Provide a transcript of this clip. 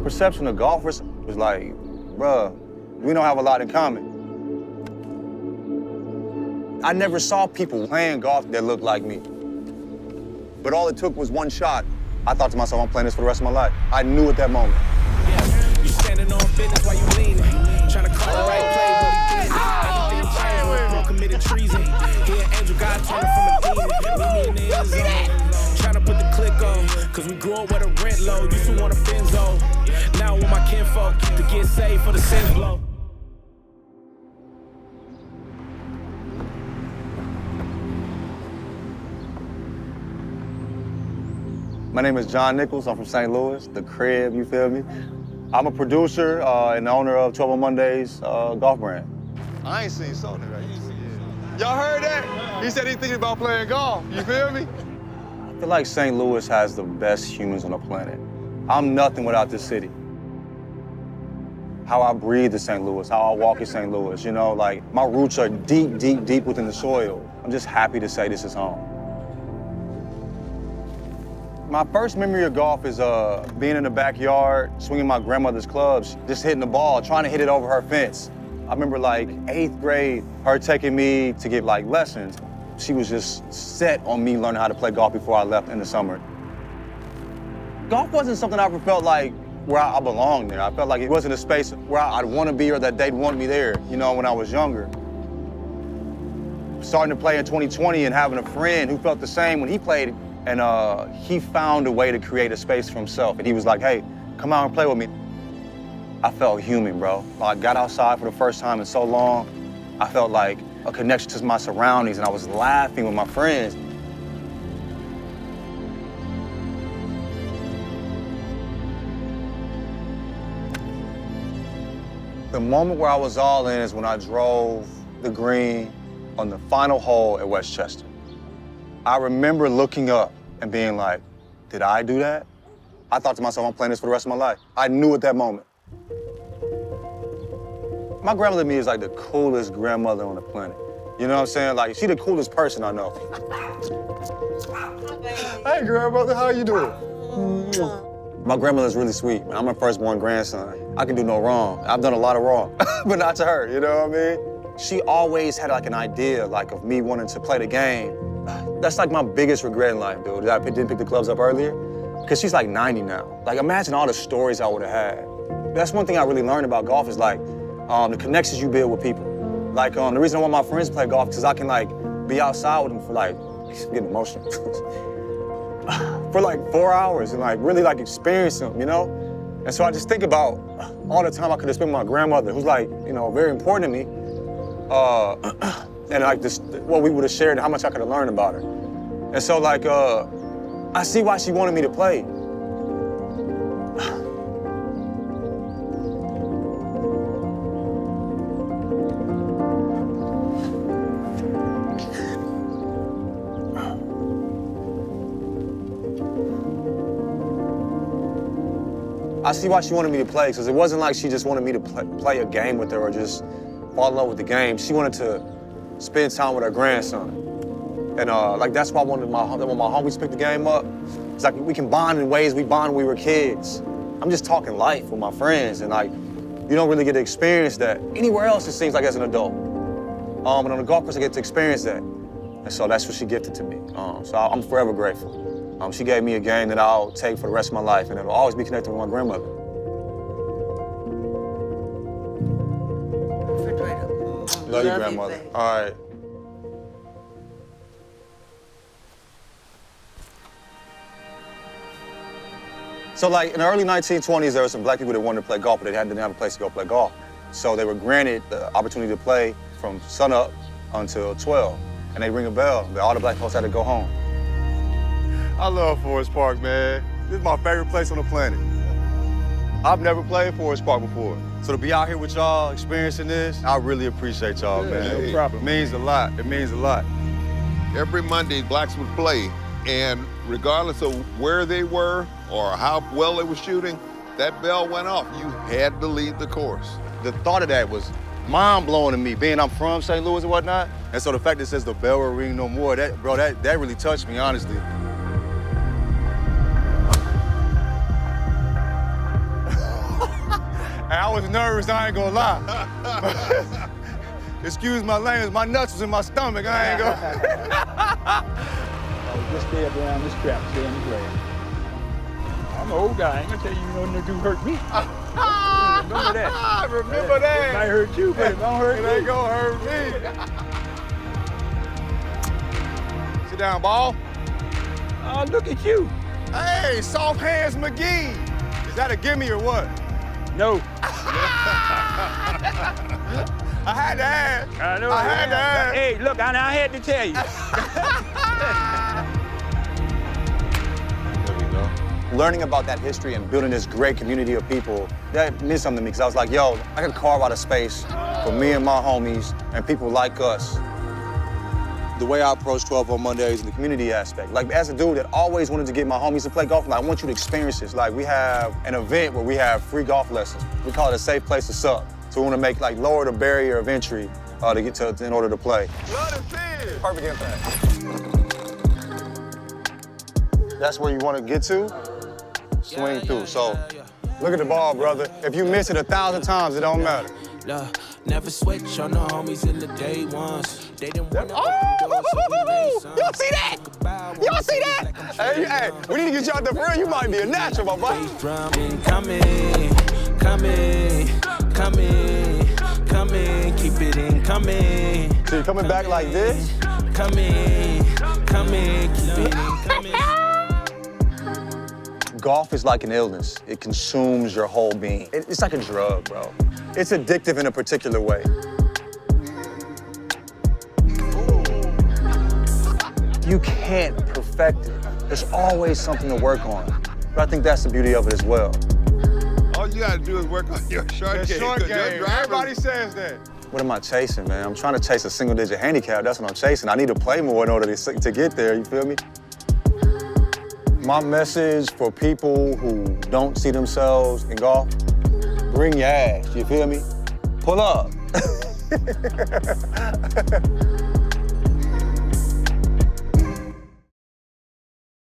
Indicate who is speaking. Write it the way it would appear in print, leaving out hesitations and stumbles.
Speaker 1: perception of golfers was like, bruh, we don't have a lot in common. I never saw people playing golf that looked like me. But all it took was one shot. I thought to myself, I'm playing this for the rest of my life. I knew at that moment.
Speaker 2: Yeah, you standing on business while you leaning, trying to call the right play when we did it. Everything changed when bro committed treason. He an angel, God turned from a demon. Meet me in the end zone, trying to put the click on, cause we grew up with a rent low. Used to want a Benzo, now with my kinfolk to get saved for the sins blow.
Speaker 1: My name is John Nichols. I'm from St. Louis, the crib, you feel me? I'm a producer and the owner of 12 on Mondays golf brand.
Speaker 3: I ain't seen Sony, right? Y'all heard that? He said he's thinking about playing golf, you feel me?
Speaker 1: I feel like St. Louis has the best humans on the planet. I'm nothing without this city. How I breathe in St. Louis, how I walk in St. Louis, you know, like my roots are deep, deep, deep within the soil. I'm just happy to say this is home. My first memory of golf is being in the backyard, swinging my grandmother's clubs, just hitting the ball, trying to hit it over her fence. I remember like 8th grade, her taking me to get like lessons. She was just set on me learning how to play golf before I left in the summer. Golf wasn't something I ever felt like where I belonged there. I felt like it wasn't a space where I'd want to be or that they'd want me there, you know, when I was younger. Starting to play in 2020 and having a friend who felt the same when he played, and he found a way to create a space for himself. And he was like, hey, come out and play with me. I felt human, bro. I got outside for the first time in so long. I felt like a connection to my surroundings, and I was laughing with my friends. The moment where I was all in is when I drove the green on the final hole at Westchester. I remember looking up and being like, did I do that? I thought to myself, I'm playing this for the rest of my life. I knew at that moment. My grandmother to me is like the coolest grandmother on the planet. You know what I'm saying? Like, she's the coolest person I know. Hey, grandmother, how you doing? My grandmother's really sweet, man. I'm her firstborn grandson. I can do no wrong. I've done a lot of wrong, but not to her, you know what I mean? She always had like an idea, like of me wanting to play the game. That's like my biggest regret in life, dude, that I didn't pick the clubs up earlier. Because she's like 90 now. Like, imagine all the stories I would have had. That's one thing I really learned about golf is like the connections you build with people. Like, the reason I want my friends to play golf is because I can like be outside with them for like, I'm getting emotional, for like 4 hours and like really like experience them, you know? And so I just think about all the time I could have spent with my grandmother, who's like, you know, very important to me. And like this, what we would have shared and how much I could have learned about her. And so like, I see why she wanted me to play. I see why she wanted me to play, because it wasn't like she just wanted me to play a game with her or just fall in love with the game. She wanted to spend time with her grandson. And like that's why I wanted when my homies picked the game up. It's like we can bond in ways we bond when we were kids. I'm just talking life with my friends, and like you don't really get to experience that anywhere else. It seems like as an adult. But on the golf course, I get to experience that, and so that's what she gifted to me. So I'm forever grateful. She gave me a game that I'll take for the rest of my life, and it'll always be connected with my grandmother. Love you, grandmother. All right. So like in the early 1920s, there were some black people that wanted to play golf, but they didn't have a place to go play golf. So they were granted the opportunity to play from sunup until 12. And they ring a bell, but all the black folks had to go home. I love Forest Park, man. This is my favorite place on the planet. I've never played Forest Park before. So to be out here with y'all, experiencing this, I really appreciate y'all, man.
Speaker 3: No problem.
Speaker 1: It means a lot. It means a lot.
Speaker 3: Every Monday, blacks would play, and regardless of where they were or how well they were shooting, that bell went off. You had to leave the course.
Speaker 1: The thought of that was mind-blowing to me, being I'm from St. Louis and whatnot. And so the fact that it says the bell will ring no more, that really touched me, honestly.
Speaker 4: I was nervous, I ain't gonna lie. Excuse my language, my nuts was in my stomach, I ain't gonna.
Speaker 5: Just stay up around this trap, stay in the grass. I'm an old guy, I ain't gonna tell you, no nigga hurt me. Remember that.
Speaker 4: I remember that.
Speaker 5: It might hurt you, but it don't hurt me.
Speaker 4: It ain't gonna hurt me. Sit down, ball.
Speaker 5: Oh, look at you.
Speaker 4: Hey, soft hands McGee. Is that a gimme or what?
Speaker 5: No.
Speaker 4: I had to ask.
Speaker 5: I know.
Speaker 4: I had to ask.
Speaker 5: Hey, look, I had to tell you.
Speaker 4: There we go.
Speaker 1: Learning about that history and building this great community of people, that meant something to me because I was like, yo, I can carve out a space for me and my homies and people like us. The way I approach 12 on Mondays and the community aspect. Like, as a dude that always wanted to get my homies to play golf, like, I want you to experience this. Like, we have an event where we have free golf lessons. We call it a safe place to suck. So we want to make, like, lower the barrier of entry to get to in order to play.
Speaker 4: Love to see it.
Speaker 1: Perfect impact. That's where you want to get to, swing through. So look at the ball, brother. If you miss it 1,000 times, it don't matter.
Speaker 2: Never switch on the homies in the day ones. They didn't want to
Speaker 1: Y'all see that? Y'all see that? Hey, we need to get you out the front. You might be a natural, my boy.
Speaker 2: Coming, keep it in, coming.
Speaker 1: So you're coming back like this?
Speaker 2: Coming, keep it in, coming.
Speaker 1: Golf is like an illness. It consumes your whole being. It's like a drug, bro. It's addictive in a particular way. You can't perfect it. There's always something to work on. But I think that's the beauty of it as well.
Speaker 3: All you gotta do is work on your short game.
Speaker 4: Short
Speaker 3: 'cause your
Speaker 4: game.
Speaker 3: drivers-
Speaker 4: Everybody says that.
Speaker 1: What am I chasing, man? I'm trying to chase a single-digit handicap. That's what I'm chasing. I need to play more in order to get there, you feel me? My message for people who don't see themselves in golf, bring your ass, you feel me? Pull up.